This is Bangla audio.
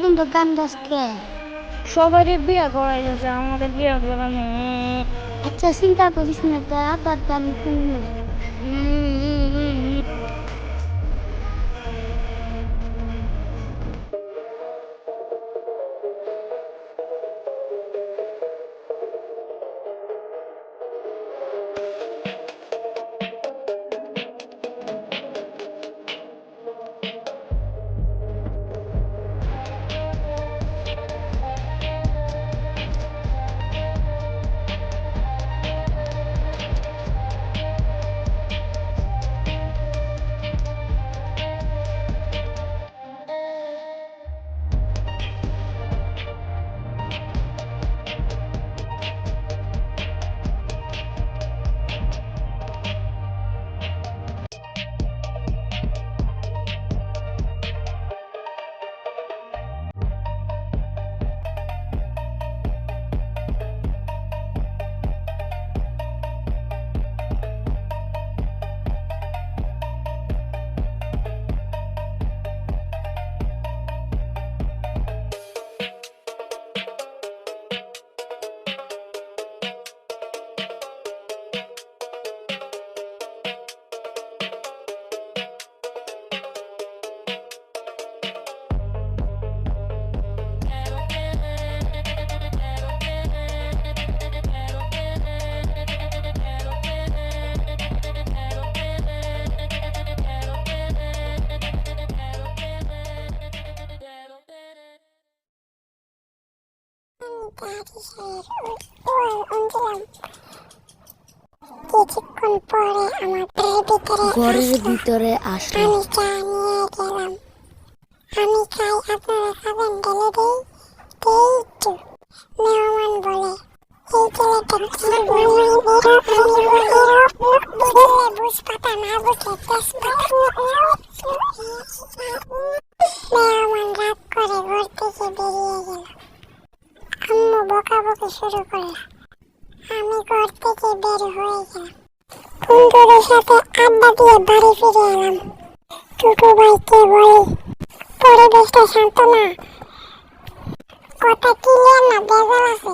কিন্তু কান্দাসকে সবারই বিয়ে করাই যাচ্ছে, আমাদের বিয়ে করা নেই। আচ্ছা চিন্তা করিস না তা আবার আমি শুনবো কিছুক্ষণ পরে আমার ঘরের ভিতরে আসলো আমি চা নিয়ে গেলাম আমি খাই আপনারা খাবেন ঢেলে দেই একটু মেহমান বলে এই ছেলেটা কি বলে বুঝলে বুঝ পাতা না বুঝলে তেজপাতা মেহমান রাগ করে ঘর থেকে বেরিয়ে গেল আম্মু বকাবকি শুরু করল আমি ঘর থেকে বের হয়ে গেলাম বন্ধুদের সাথে আড্ডা দিয়ে বাড়ি ফিরে এলাম ছোট ভাইকে বলি পরিবেশটা শান্ত না কথা ক্লিয়ার না ভেজাল আছে